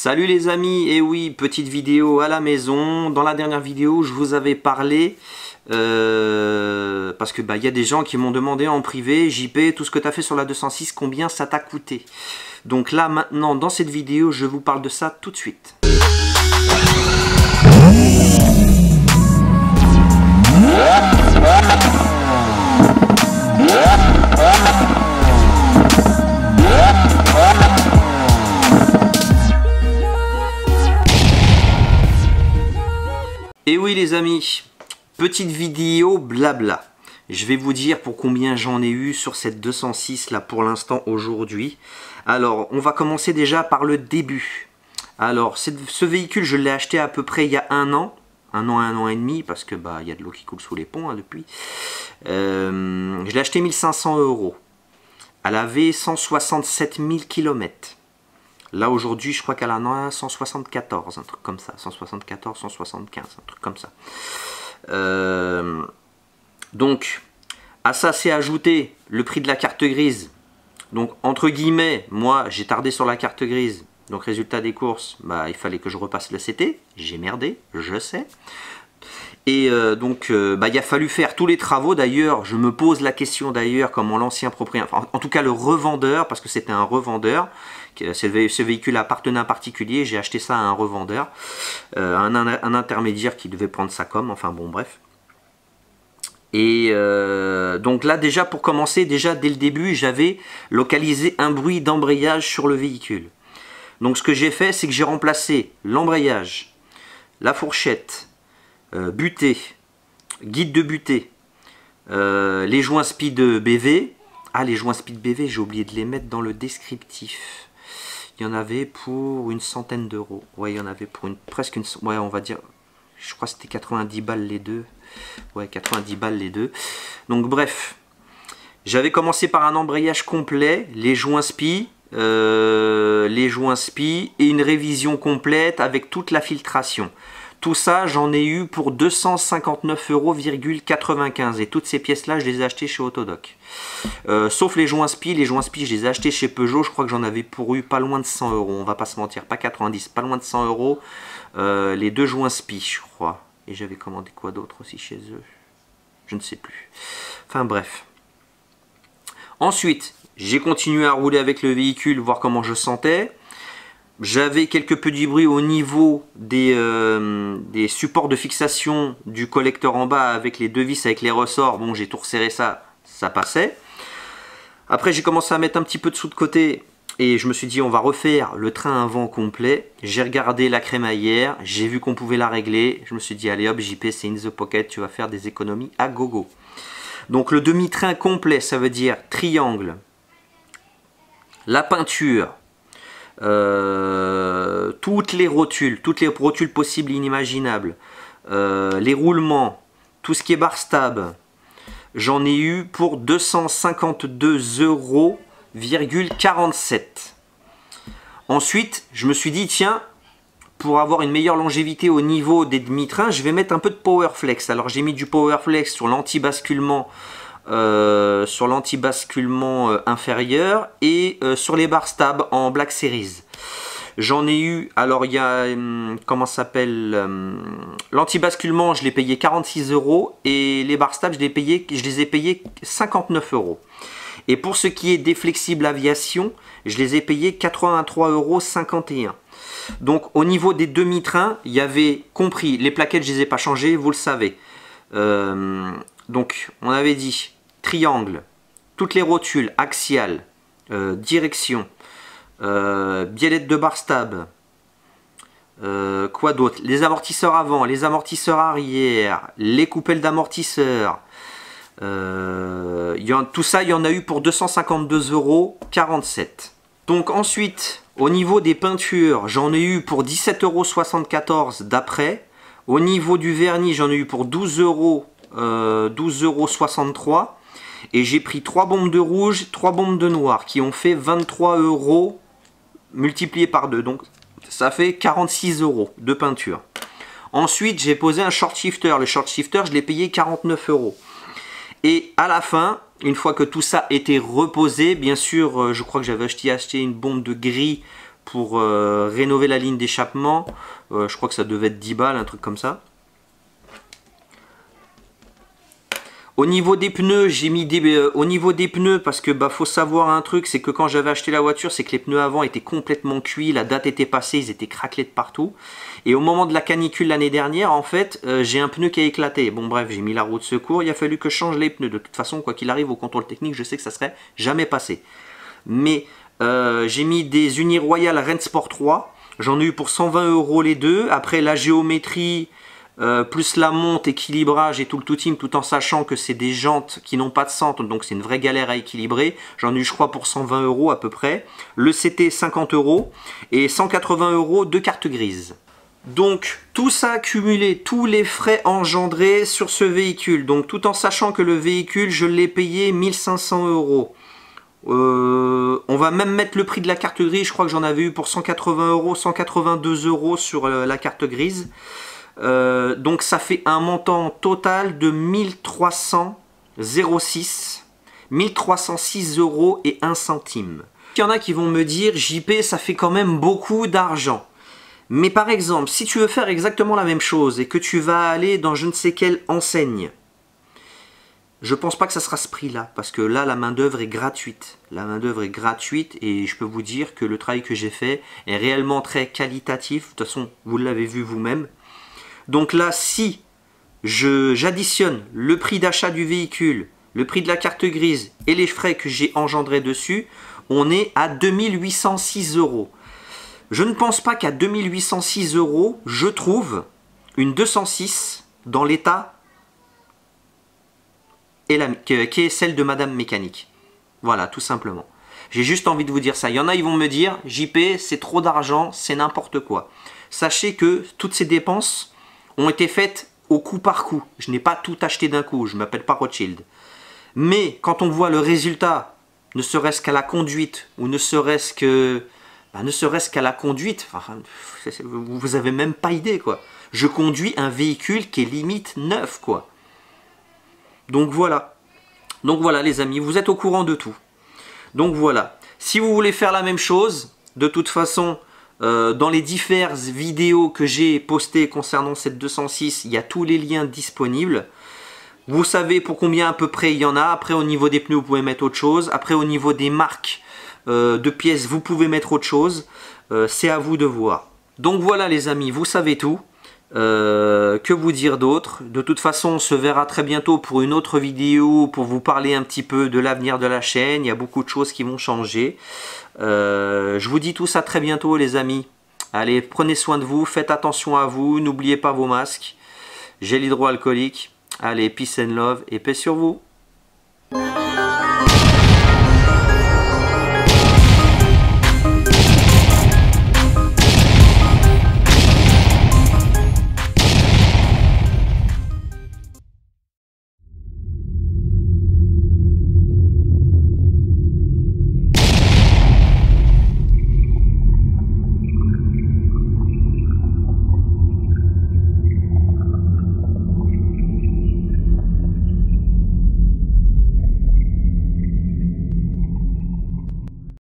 Salut les amis, et oui, petite vidéo à la maison. Dans la dernière vidéo, je vous avais parlé, parce que il y a des gens qui m'ont demandé en privé, JP, tout ce que tu as fait sur la 206, combien ça t'a coûté? Donc là, maintenant, dans cette vidéo, je vous parle de ça tout de suite. Et oui les amis, petite vidéo blabla. Je vais vous dire pour combien j'en ai eu sur cette 206 là pour l'instant aujourd'hui. Alors on va commencer déjà par le début. Alors ce véhicule je l'ai acheté à peu près il y a un an et demi, parce que il y a de l'eau qui coule sous les ponts depuis. Je l'ai acheté 1500 €. Elle avait 167 000 km. Là aujourd'hui je crois qu'elle en a 174, un truc comme ça, 174, 175, un truc comme ça. Donc à ça c'est ajouté le prix de la carte grise. Donc entre guillemets, moi j'ai tardé sur la carte grise. Donc résultat des courses, il fallait que je repasse le CT. J'ai merdé, je sais. Et donc il a fallu faire tous les travaux. D'ailleurs je me pose la question d'ailleurs comment l'ancien propriétaire, enfin, en tout cas le revendeur, parce que c'était un revendeur, ce véhicule appartenait à un particulier, j'ai acheté ça à un revendeur, un intermédiaire qui devait prendre sa com, enfin bon bref. Et donc là déjà pour commencer, déjà dès le début j'avais localisé un bruit d'embrayage sur le véhicule. Donc ce que j'ai fait, c'est que j'ai remplacé l'embrayage, la fourchette, butée, guide de butée, les joints speed BV. Ah, les joints speed BV, j'ai oublié de les mettre dans le descriptif. Il y en avait pour une centaine d'euros. Ouais, il y en avait pour presque une... Ouais, on va dire... Je crois que c'était 90 balles les deux. Ouais, 90 balles les deux. Donc bref, j'avais commencé par un embrayage complet, les joints spi, et une révision complète avec toute la filtration. Tout ça, j'en ai eu pour 259,95 €. Et toutes ces pièces-là, je les ai achetées chez Autodoc. Sauf les joints spi. Les joints spi, je les ai achetés chez Peugeot. Je crois que j'en avais pour eu pas loin de 100 €. On va pas se mentir, pas 90, pas loin de 100 €. Les deux joints spi, je crois. Et j'avais commandé quoi d'autre aussi chez eux? Je ne sais plus. Enfin bref. Ensuite, j'ai continué à rouler avec le véhicule, voir comment je sentais. J'avais quelques petits bruits au niveau des supports de fixation du collecteur en bas avec les deux vis, avec les ressorts. Bon, j'ai tout resserré ça, ça passait. Après, j'ai commencé à mettre un petit peu de sous de côté et je me suis dit, on va refaire le train avant complet. J'ai regardé la crémaillère, j'ai vu qu'on pouvait la régler. Je me suis dit, allez hop, JP, c'est in the pocket, tu vas faire des économies à gogo. Donc, le demi-train complet, ça veut dire triangle, la peinture, toutes les rotules possibles et inimaginables, les roulements, tout ce qui est bar stab, j'en ai eu pour 252,47 €. Ensuite, je me suis dit, tiens, pour avoir une meilleure longévité au niveau des demi-trains, je vais mettre un peu de Powerflex. Alors j'ai mis du Powerflex sur l'anti-basculement, inférieur et sur les bar stab en Black Series. J'en ai eu, alors il y a, comment ça s'appelle, l'anti-basculement, je l'ai payé 46 € et les bar stab, je les ai payés 59 €. Et pour ce qui est des flexibles aviation, je les ai payés 83,51 €. Donc au niveau des demi-trains, il y avait compris, les plaquettes je les ai pas changées, vous le savez. Donc on avait dit triangle, toutes les rotules axiales, direction, biellette de bar stab, quoi d'autre, les amortisseurs avant, les amortisseurs arrière, les coupelles d'amortisseurs, tout ça il y en a eu pour 252,47 €. Donc ensuite au niveau des peintures, j'en ai eu pour 17,74 € d'après. Au niveau du vernis, j'en ai eu pour 12,63 €. Et j'ai pris 3 bombes de rouge, 3 bombes de noir qui ont fait 23 € multiplié par 2. Donc ça fait 46 € de peinture. Ensuite, j'ai posé un short shifter. Le short shifter, je l'ai payé 49 €. Et à la fin, une fois que tout ça était reposé, bien sûr, je crois que j'avais acheté une bombe de gris pour rénover la ligne d'échappement. Je crois que ça devait être 10 balles, un truc comme ça. Au niveau des pneus, j'ai mis au niveau des pneus, parce que faut savoir un truc, c'est que quand j'avais acheté la voiture, c'est que les pneus avant étaient complètement cuits, la date était passée, ils étaient craquelés de partout. Et au moment de la canicule l'année dernière, en fait, j'ai un pneu qui a éclaté. Bon bref, j'ai mis la roue de secours, il a fallu que je change les pneus. De toute façon, quoi qu'il arrive au contrôle technique, je sais que ça serait jamais passé. Mais j'ai mis des Uniroyal Rennsport 3, j'en ai eu pour 120 € les deux. Après la géométrie, plus la monte, équilibrage et tout le tout team, tout en sachant que c'est des jantes qui n'ont pas de centre, donc c'est une vraie galère à équilibrer. J'en ai eu je crois pour 120 € à peu près. Le CT 50 € et 180 € de carte grise. Donc tout ça accumulé, tous les frais engendrés sur ce véhicule, donc tout en sachant que le véhicule je l'ai payé 1500 €. On va même mettre le prix de la carte grise, je crois que j'en avais eu pour 180 €, 182 € sur la carte grise. Donc ça fait un montant total de 1306 € et 1 centime. Il y en a qui vont me dire, JP, ça fait quand même beaucoup d'argent. Mais par exemple, si tu veux faire exactement la même chose et que tu vas aller dans je ne sais quelle enseigne, je pense pas que ça sera ce prix-là, parce que là, la main-d'œuvre est gratuite. La main-d'œuvre est gratuite et je peux vous dire que le travail que j'ai fait est réellement très qualitatif. De toute façon, vous l'avez vu vous-même. Donc là, si j'additionne le prix d'achat du véhicule, le prix de la carte grise et les frais que j'ai engendrés dessus, on est à 2806 €. Je ne pense pas qu'à 2806 €, je trouve une 206 dans l'état qui est celle de Madame Mécanique. Voilà, tout simplement. J'ai juste envie de vous dire ça. Il y en a, ils vont me dire, JP, c'est trop d'argent, c'est n'importe quoi. Sachez que toutes ces dépenses ont été faites au coup par coup. Je n'ai pas tout acheté d'un coup, je ne m'appelle pas Rothschild. Mais quand on voit le résultat, ne serait-ce qu'à la conduite, ou ne serait-ce qu'à la conduite, enfin, vous n'avez même pas idée, quoi. Je conduis un véhicule qui est limite neuf, quoi. Donc voilà les amis, vous êtes au courant de tout. Donc voilà, si vous voulez faire la même chose, de toute façon, dans les diverses vidéos que j'ai postées concernant cette 206, il y a tous les liens disponibles. Vous savez pour combien à peu près il y en a. Après au niveau des pneus, vous pouvez mettre autre chose. Après au niveau des marques de pièces, vous pouvez mettre autre chose. C'est à vous de voir. Donc voilà les amis, vous savez tout. Que vous dire d'autre? De toute façon, on se verra très bientôt pour une autre vidéo pour vous parler un petit peu de l'avenir de la chaîne. Il y a beaucoup de choses qui vont changer. Je vous dis tout ça très bientôt les amis. Allez, prenez soin de vous, faites attention à vous, n'oubliez pas vos masques. Gel hydroalcoolique. Allez, peace and love et paix sur vous.